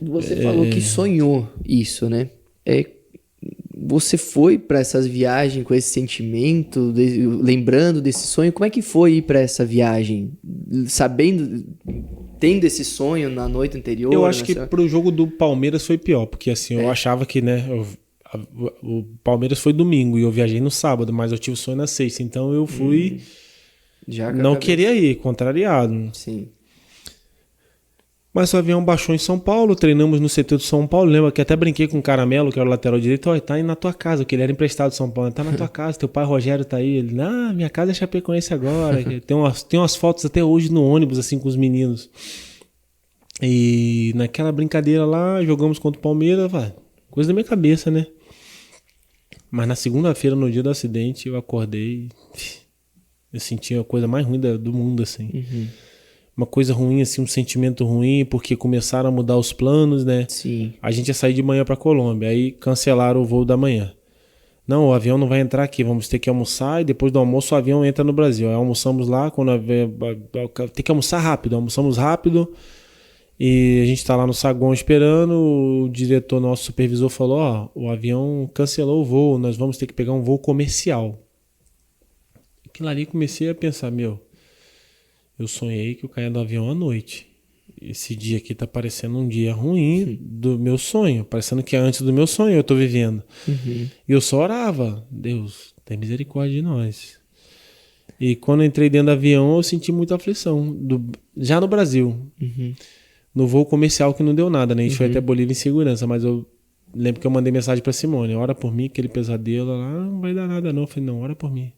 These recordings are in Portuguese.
Você falou que sonhou isso, né? Você foi para essas viagens com esse sentimento, lembrando desse sonho? Como é que foi ir para essa viagem? Sabendo, tendo esse sonho na noite anterior? Eu acho que pro jogo do Palmeiras foi pior, porque assim, eu achava que, né, o Palmeiras foi domingo e eu viajei no sábado, mas eu tive o sonho na sexta, então eu fui... Já não queria ir, contrariado. Sim. Mas o avião baixou em São Paulo, treinamos no CT de São Paulo. Lembra que até brinquei com o Caramelo, que era o lateral direito. Olha, tá aí na tua casa, porque ele era emprestado de São Paulo. Tá na tua casa, teu pai Rogério tá aí. Ele, minha casa é Chapecoense agora. Tem umas fotos até hoje no ônibus, assim, com os meninos. E naquela brincadeira lá, jogamos contra o Palmeiras. Coisa da minha cabeça, né? Mas na segunda-feira, no dia do acidente, eu acordei. Eu senti a coisa mais ruim do mundo, assim. Uhum. Uma coisa ruim, assim, um sentimento ruim, porque começaram a mudar os planos, né? Sim. A gente ia sair de manhã pra Colômbia, aí cancelaram o voo da manhã. Não, o avião não vai entrar aqui, vamos ter que almoçar e depois do almoço o avião entra no Brasil. Aí almoçamos lá, tem que almoçar rápido, almoçamos rápido e a gente tá lá no saguão esperando, o diretor, nosso supervisor falou, o avião cancelou o voo, nós vamos ter que pegar um voo comercial. Aquilo ali comecei a pensar, eu sonhei que eu caía do avião à noite. Esse dia aqui tá parecendo um dia ruim do meu sonho. Parecendo que é antes do meu sonho eu tô vivendo. Uhum. E eu só orava. Deus, tem misericórdia de nós. E quando eu entrei dentro do avião, eu senti muita aflição. Já no Brasil. Uhum. No voo comercial que não deu nada, né? A gente foi até Bolívia em segurança. Mas eu lembro que eu mandei mensagem pra Simone. Ora por mim, aquele pesadelo lá. Não vai dar nada não. Eu falei, não, ora por mim.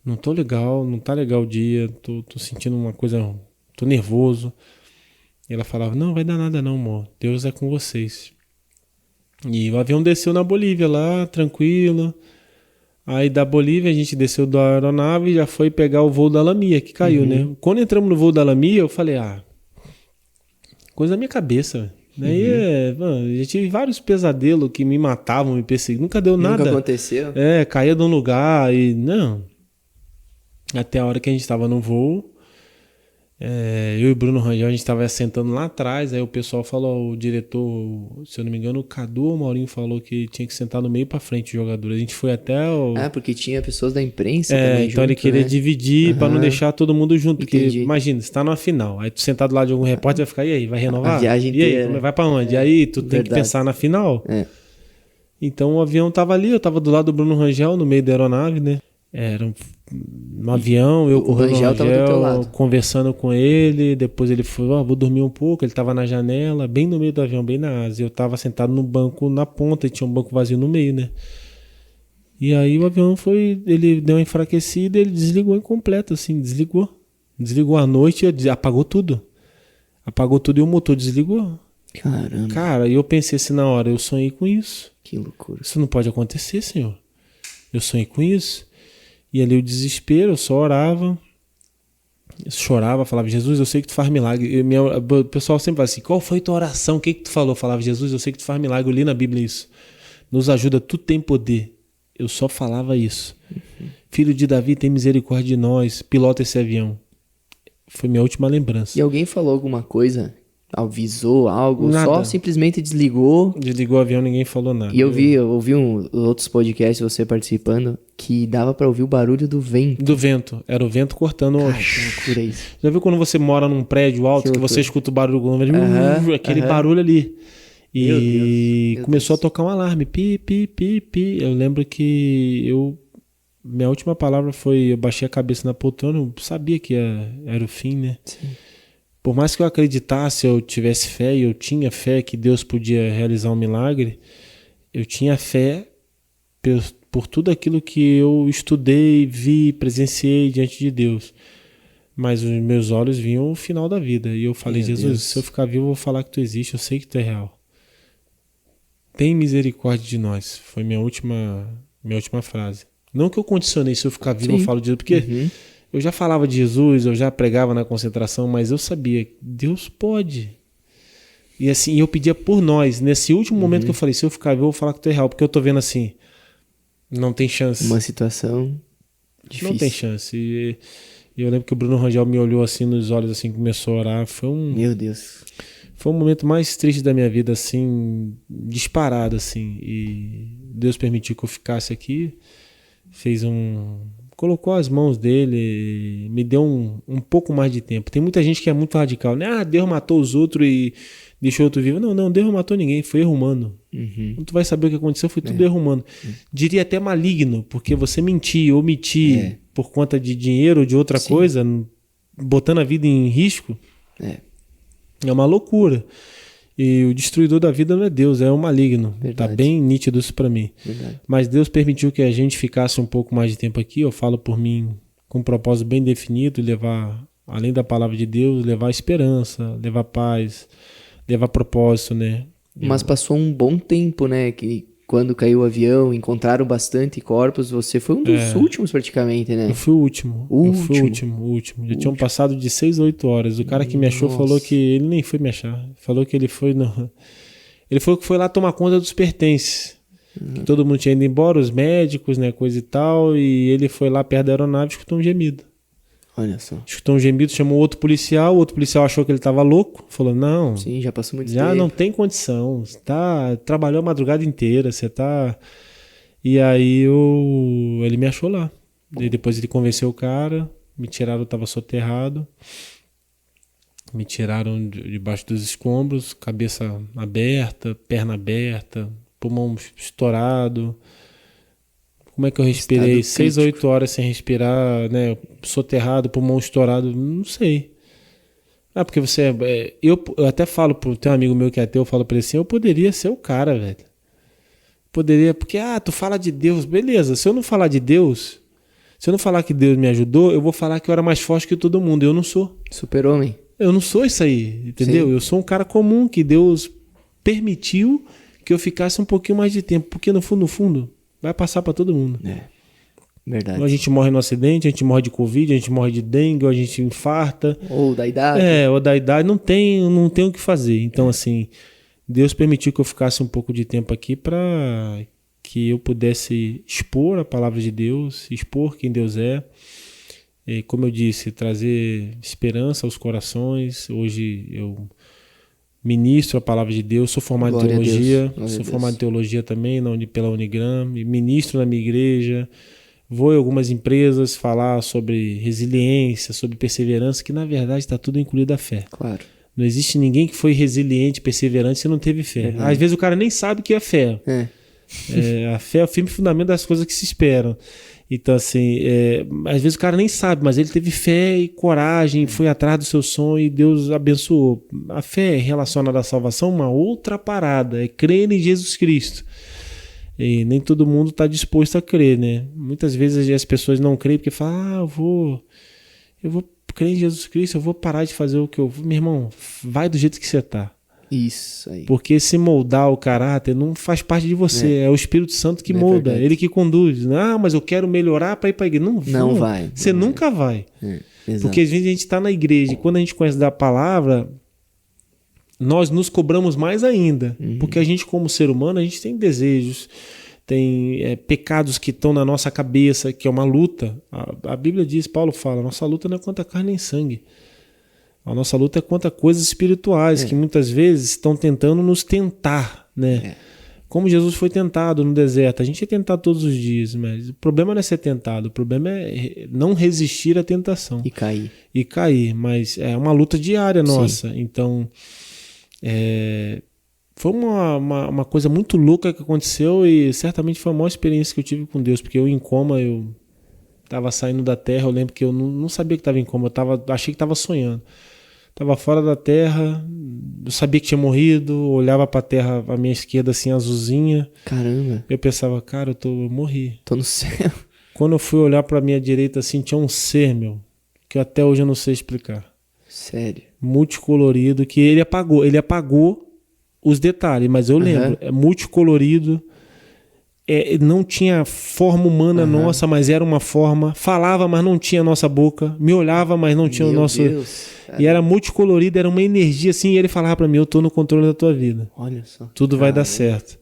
Não tô legal, não tá legal o dia, tô sentindo uma coisa, tô nervoso. E ela falava, não vai dar nada não, amor, Deus é com vocês. E o avião desceu na Bolívia lá, tranquilo. Aí da Bolívia a gente desceu da aeronave e já foi pegar o voo da Lamia, que caiu, né? Quando entramos no voo da Lamia, eu falei, coisa da minha cabeça. Daí, eu já tive vários pesadelos que me matavam, me perseguiam, nunca deu nada. Nunca aconteceu? Caía de um lugar e não... Até a hora que a gente estava no voo, eu e o Bruno Rangel, a gente estava sentando lá atrás, aí o pessoal falou, o diretor, se eu não me engano, o Cadu ou o Maurinho falou que tinha que sentar no meio para frente o jogador. A gente foi até o... porque tinha pessoas da imprensa também então ele queria dividir para não deixar todo mundo junto, porque imagina, você tá numa final, aí tu sentar do lado de algum repórter vai ficar, e aí, vai renovar? A viagem inteira. E aí, vai para onde? E aí, tu tem que pensar na final? Então o avião tava ali, eu tava do lado do Bruno Rangel, no meio da aeronave, né? Era no avião, eu com o Rangel tava do teu lado, conversando com ele, depois ele falou, vou dormir um pouco, ele tava na janela, bem no meio do avião, bem na asa, eu tava sentado no banco na ponta e tinha um banco vazio no meio, né? E aí o avião ele deu uma enfraquecida, ele desligou incompleto, assim, desligou à noite, apagou tudo e o motor desligou. Caramba. Cara, e eu pensei assim na hora, eu sonhei com isso. Que loucura. Isso não pode acontecer, Senhor. Eu sonhei com isso. E ali o desespero, eu só orava, eu chorava, falava, Jesus, eu sei que tu faz milagre. O pessoal sempre fala assim, qual foi tua oração? O que tu falou? Eu falava, Jesus, eu sei que tu faz milagre. Eu li na Bíblia isso. Nos ajuda, tu tem poder. Eu só falava isso. Filho de Davi, tem misericórdia de nós, pilota esse avião. Foi minha última lembrança. E alguém falou alguma coisa? Avisou algo? Nada. Só simplesmente desligou? Desligou o avião, ninguém falou nada. E eu ouvi outros podcasts, você participando, que dava pra ouvir o barulho do vento. Do vento. Era o vento cortando. Cara, que loucura isso. Já viu quando você mora num prédio alto que você escuta o barulho do aquele barulho ali? E começou a tocar um alarme. Pi, pi, pi, pi. Eu lembro que minha última palavra foi, eu baixei a cabeça na poltrona, eu sabia que era o fim, né? Sim. Por mais que eu acreditasse, eu tivesse fé, e eu tinha fé que Deus podia realizar um milagre, eu tinha fé por tudo aquilo que eu estudei, vi, presenciei diante de Deus. Mas os meus olhos viam o final da vida. E eu falei, Jesus, se eu ficar vivo, eu vou falar que tu existe, eu sei que tu é real. Tem misericórdia de nós. Foi minha última frase. Não que eu condicionei, se eu ficar vivo, eu falo de Deus, porque eu já falava de Jesus, eu já pregava na concentração, mas eu sabia que Deus pode. E assim, eu pedia por nós. Nesse último momento que eu falei, se eu ficar vivo, eu vou falar que tu é real, porque eu tô vendo assim, não tem chance. Uma situação difícil. Não tem chance. E eu lembro que o Bruno Rangel me olhou assim nos olhos, assim, começou a orar. Meu Deus. Foi o momento mais triste da minha vida, assim, disparado, assim. E Deus permitiu que eu ficasse aqui, colocou as mãos dele, me deu um pouco mais de tempo. Tem muita gente que é muito radical, né? Ah, Deus matou os outros e deixou outro vivo. Não, Deus não matou ninguém, foi erro humano. Então tu vai saber o que aconteceu, foi tudo erro humano. Diria até maligno, porque você mentir, omitir por conta de dinheiro ou de outra coisa, botando a vida em risco, é uma loucura. E o destruidor da vida não é Deus, é o maligno. Verdade. Tá bem nítido isso pra mim. Verdade. Mas Deus permitiu que a gente ficasse um pouco mais de tempo aqui. Eu falo por mim com um propósito bem definido, levar, além da palavra de Deus, levar esperança, levar paz, levar propósito, né? Mas passou um bom tempo, né? Que quando caiu o avião, encontraram bastante corpos. Você foi um dos últimos praticamente, né? Eu fui o último. Fui o último. Já tinham passado de 6 a 8 horas. O cara que me achou falou que ele nem foi me achar. Falou que ele foi... Ele falou que foi lá tomar conta dos pertences. Que todo mundo tinha ido embora, os médicos, né? Coisa e tal. E ele foi lá perto da aeronave e escutou um gemido. Olha só. Escutou um gemido, chamou outro policial. O outro policial achou que ele estava louco. Falou, não. Sim, já passou muito tempo. Já não tem condição. Você trabalhou a madrugada inteira. Você tá... E aí ele me achou lá. E depois ele convenceu o cara. Me tiraram, eu estava soterrado. Me tiraram debaixo dos escombros. Cabeça aberta, perna aberta, pulmão estourado. Como é que eu respirei 6 a 8 horas sem respirar, né? Soterrado, pulmão estourado, não sei. Porque você... Eu até falo tem um amigo meu que é ateu, eu falo pra ele assim, eu poderia ser o cara, velho. Poderia, porque, tu fala de Deus, beleza. Se eu não falar de Deus, se eu não falar que Deus me ajudou, eu vou falar que eu era mais forte que todo mundo. Eu não sou. Super-homem. Eu não sou isso aí, entendeu? Sim. Eu sou um cara comum que Deus permitiu que eu ficasse um pouquinho mais de tempo. Porque no fundo, vai passar pra todo mundo. Verdade. Ou a gente morre no acidente, a gente morre de Covid, a gente morre de dengue, ou a gente infarta. Ou da idade. Ou da idade. Não tem o que fazer. Então, assim, Deus permitiu que eu ficasse um pouco de tempo aqui para que eu pudesse expor a palavra de Deus, expor quem Deus é. E, como eu disse, trazer esperança aos corações. Hoje eu ministro a palavra de Deus, sou formado em teologia, sou formado em teologia também pela Unigram, ministro na minha igreja, vou em algumas empresas falar sobre resiliência, sobre perseverança, que na verdade está tudo incluído a fé. Claro. Não existe ninguém que foi resiliente, perseverante se não teve fé. Às vezes o cara nem sabe o que é fé. A fé é o firme fundamento das coisas que se esperam. Então, assim, às vezes o cara nem sabe, mas ele teve fé e coragem, foi atrás do seu sonho e Deus abençoou. A fé relacionada à salvação é uma outra parada, é crer em Jesus Cristo. E nem todo mundo está disposto a crer, né? Muitas vezes as pessoas não creem porque falam, eu vou crer em Jesus Cristo, eu vou parar de fazer o que eu vou. Meu irmão, vai do jeito que você está. Isso aí. Porque se moldar o caráter não faz parte de você. É o Espírito Santo que molda, ele que conduz. Mas eu quero melhorar para ir para a igreja. Não vai. Você nunca vai. Porque às vezes a gente está na igreja e quando a gente conhece da palavra, nós nos cobramos mais ainda. Porque a gente, como ser humano, a gente tem desejos, tem pecados que estão na nossa cabeça, que é uma luta. A Bíblia diz, Paulo fala, nossa luta não é contra carne nem sangue. A nossa luta é contra coisas espirituais que muitas vezes estão tentando nos tentar, né? Como Jesus foi tentado no deserto. A gente é tentado todos os dias, mas o problema não é ser tentado, o problema é não resistir à tentação. E cair, mas é uma luta diária nossa. Sim. Então, foi uma coisa muito louca que aconteceu e certamente foi a maior experiência que eu tive com Deus, porque eu em coma, eu estava saindo da terra, eu lembro que eu não sabia que estava em coma, achei que estava sonhando. Estava fora da terra, eu sabia que tinha morrido, olhava para a terra à minha esquerda assim, azulzinha. Caramba. Eu pensava, cara, eu morri. Tô no céu. Quando eu fui olhar para a minha direita assim, tinha um ser, que até hoje eu não sei explicar. Sério? Multicolorido, que ele apagou os detalhes, mas eu lembro, é multicolorido. Não tinha forma humana nossa, mas era uma forma. Falava, mas não tinha a nossa boca. Me olhava, mas não tinha o nosso... Deus, e era multicolorido, era uma energia assim. E ele falava pra mim, eu tô no controle da tua vida. Olha só. Tudo vai dar certo.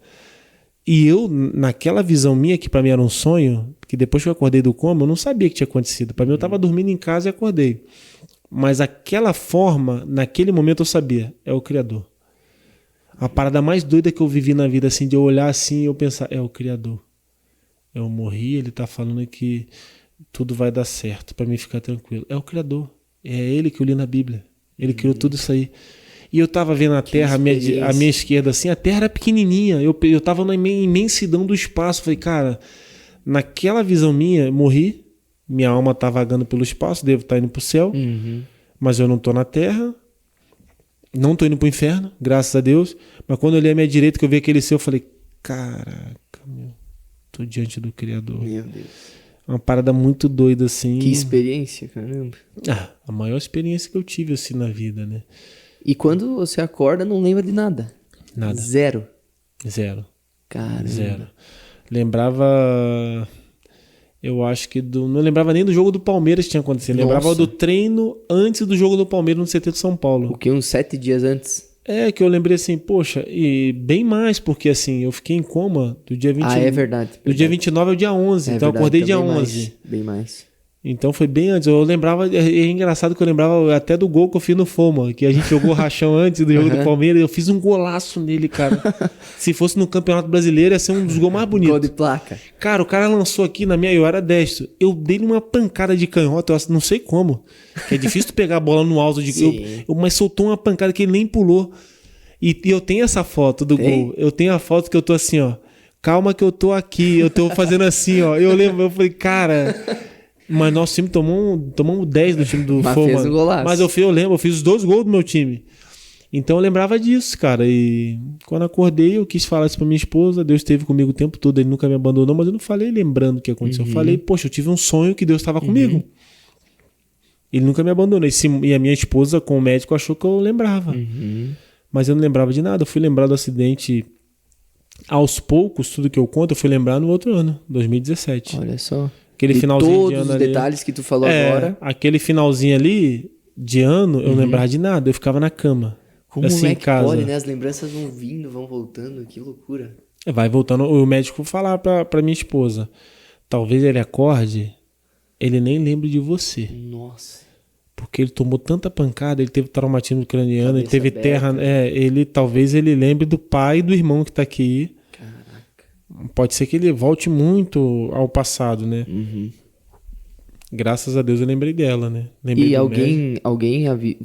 E eu, naquela visão minha, que pra mim era um sonho, que depois que eu acordei do coma, eu não sabia o que tinha acontecido. Pra mim, eu tava dormindo em casa e acordei. Mas aquela forma, naquele momento eu sabia, é o Criador. A parada mais doida que eu vivi na vida, assim, de eu olhar assim e eu pensar, é o Criador. Eu morri, ele tá falando que tudo vai dar certo, pra mim ficar tranquilo. É o Criador. É ele que eu li na Bíblia. Ele criou tudo isso aí. E eu tava vendo a terra, a minha esquerda, assim, a terra era pequenininha. Eu tava na imensidão do espaço. Falei, cara, naquela visão minha, eu morri. Minha alma tá vagando pelo espaço, devo estar indo pro céu. Mas eu não tô na terra. Não tô indo pro inferno, graças a Deus. Mas quando eu olhei à minha direita, que eu vi aquele céu, eu falei, caraca, meu, tô diante do Criador. Meu Deus. Uma parada muito doida, assim. Que experiência, caramba. A maior experiência que eu tive, assim, na vida, né? E quando você acorda, não lembra de nada? Nada. Zero. Caramba. Zero. Lembrava... Eu acho que não lembrava nem do jogo do Palmeiras que tinha acontecido. Lembrava do treino antes do jogo do Palmeiras no CT de São Paulo. O que? Uns 7 dias antes? É, que eu lembrei assim, poxa, e bem mais, porque assim, eu fiquei em coma do dia 29. É verdade. Do dia 29 ao dia 11, então eu acordei dia 11. Bem mais. Então foi bem antes. Eu lembrava, é engraçado que eu lembrava até do gol que eu fiz no Foma, que a gente jogou rachão antes do jogo do Palmeiras. Eu fiz um golaço nele, cara. Se fosse no Campeonato Brasileiro, ia ser um dos gols mais bonitos. Gol de placa. Cara, o cara lançou aqui na minha, eu era destro. Eu dei-lhe uma pancada de canhota, eu não sei como. Que é difícil tu pegar a bola no alto de. Mas soltou uma pancada que ele nem pulou. E eu tenho essa foto do gol. Eu tenho a foto que eu tô assim, ó. Calma que eu tô aqui. Eu tô fazendo assim, ó. Eu lembro, eu falei, cara. Mas nosso time tomou 10 do time do Foma. Fez um golaço. Mas eu lembro, eu fiz os 2 gols do meu time. Então eu lembrava disso, cara. E quando acordei, eu quis falar isso pra minha esposa. Deus esteve comigo o tempo todo, ele nunca me abandonou. Mas eu não falei lembrando o que aconteceu. Eu falei, poxa, eu tive um sonho que Deus estava comigo. Ele nunca me abandonou. E a minha esposa, com o médico, achou que eu lembrava. Mas eu não lembrava de nada. Eu fui lembrar do acidente aos poucos. Tudo que eu conto, eu fui lembrar no outro ano, 2017. Olha só. Aquele finalzinho todos de ano os ali, detalhes que tu falou agora. Aquele finalzinho ali de ano, eu não lembrava de nada. Eu ficava na cama. Como assim, é em que casa. pode, né? As lembranças vão vindo, vão voltando. Que loucura. Vai voltando. O médico falar pra minha esposa, talvez ele acorde, ele nem lembre de você. Nossa. Porque ele tomou tanta pancada, ele teve traumatismo craniano, ele teve aberta. terra. Talvez ele lembre do pai e do irmão que tá aqui. Pode ser que ele volte muito ao passado, né? Graças a Deus eu lembrei dela, né? Lembrei E alguém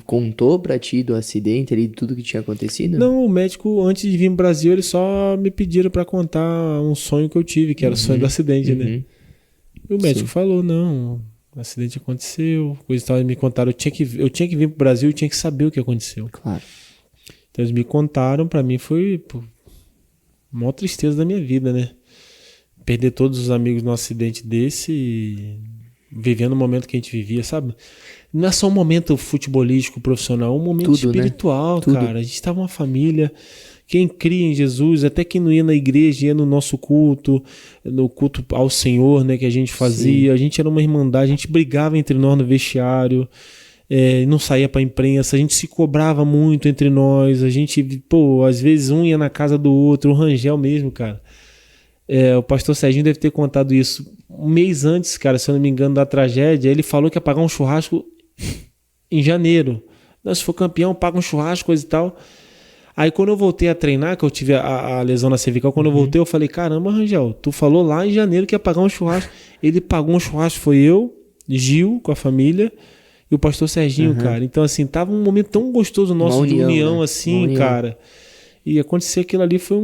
contou pra ti do acidente ali, de tudo que tinha acontecido? Não, o médico, antes de vir pro Brasil, eles só me pediram pra contar um sonho que eu tive, que era o sonho do acidente, né? E o médico falou, não, o acidente aconteceu, coisa e tal, eles me contaram, eu tinha que vir pro Brasil, eu tinha que saber o que aconteceu. Claro. Então eles me contaram, pra mim foi... a maior tristeza da minha vida, né? Perder todos os amigos num acidente desse e vivendo o momento que a gente vivia, sabe? Não é só um momento futebolístico, profissional, é um momento tudo, espiritual, né? cara. A gente estava uma família, quem cria em Jesus, até quem não ia na igreja, ia no nosso culto, no culto ao Senhor, né, que a gente fazia. A gente era uma irmandade, a gente brigava entre nós no vestiário. Não saía pra imprensa, a gente se cobrava muito entre nós, a gente, às vezes um ia na casa do outro, o Rangel mesmo, cara. O pastor Serginho deve ter contado isso. Um mês antes, cara, se eu não me engano, da tragédia, ele falou que ia pagar um churrasco em janeiro. Se for campeão, paga um churrasco, coisa e tal. Aí quando eu voltei a treinar, que eu tive a lesão na cervical, quando eu voltei, eu falei, caramba, Rangel, tu falou lá em janeiro que ia pagar um churrasco. Ele pagou um churrasco, foi eu, Gil, com a família, e o pastor Serginho, cara. Então, assim, tava um momento tão gostoso nosso de união, né? Assim, cara. E acontecer aquilo ali foi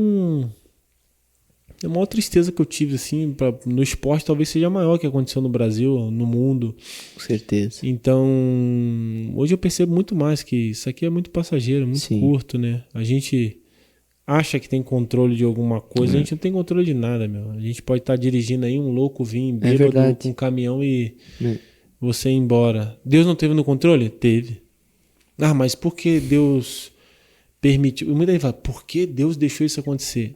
a maior tristeza que eu tive, assim, no esporte talvez seja a maior que aconteceu no Brasil, no mundo. Com certeza. Então, hoje eu percebo muito mais que isso aqui é muito passageiro, muito curto, né? A gente acha que tem controle de alguma coisa, a gente não tem controle de nada, meu. A gente pode estar dirigindo aí, um louco vir, bêbado, com um caminhão e você ir embora. Deus não teve no controle? Teve. Mas por que Deus permitiu? Muita gente fala, por que Deus deixou isso acontecer?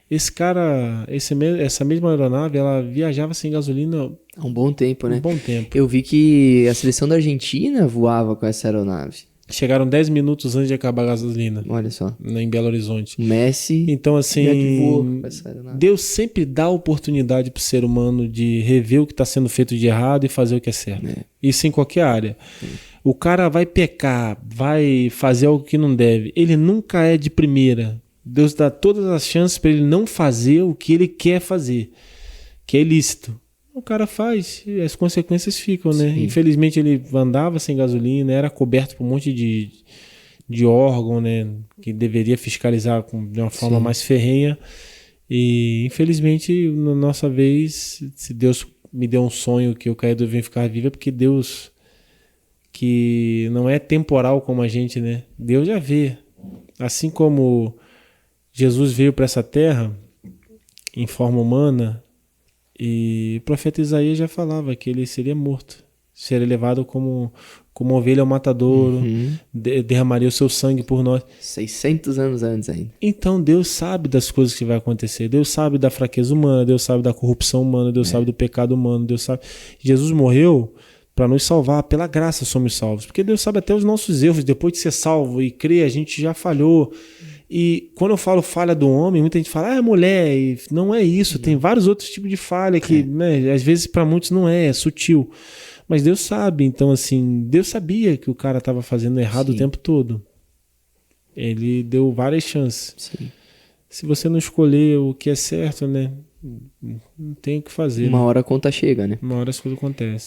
Esse cara, essa mesma aeronave, ela viajava sem gasolina há um bom tempo, né? Um bom tempo. Eu vi que a seleção da Argentina voava com essa aeronave. Chegaram 10 minutos antes de acabar a gasolina. Olha só. Em Belo Horizonte. O Messi. Então, assim, voa com essa aeronave. Deus sempre dá oportunidade pro ser humano de rever o que está sendo feito de errado e fazer o que é certo. Isso em qualquer área. O cara vai pecar, vai fazer algo que não deve. Ele nunca é de primeira. Deus dá todas as chances para ele não fazer o que ele quer fazer, que é ilícito. O cara faz e as consequências ficam, né? Sim. Infelizmente ele andava sem gasolina, era coberto por um monte de órgão, né? Que deveria fiscalizar de uma forma Sim. mais ferrenha. E infelizmente, na nossa vez, se Deus me deu um sonho que eu caído vem ficar vivo, é porque Deus, que não é temporal como a gente, né? Deus já vê. Assim como Jesus veio para essa terra em forma humana, e o profeta Isaías já falava que ele seria morto, seria levado como ovelha ao matadouro, derramaria o seu sangue por nós. 600 anos antes ainda. Então Deus sabe das coisas que vai acontecer, Deus sabe da fraqueza humana, Deus sabe da corrupção humana, Deus sabe do pecado humano, Deus sabe. Jesus morreu para nos salvar, pela graça somos salvos, porque Deus sabe até os nossos erros. Depois de ser salvo e crer, a gente já falhou. E quando eu falo falha do homem, muita gente fala, é mulher, e não é isso, tem vários outros tipos de falha que, né, às vezes para muitos não é sutil, mas Deus sabe. Então assim, Deus sabia que o cara estava fazendo errado o tempo todo, ele deu várias chances. Sim. Se você não escolher o que é certo, né, não tem o que fazer, Uma né? hora a conta chega, né? Uma hora as coisas acontecem.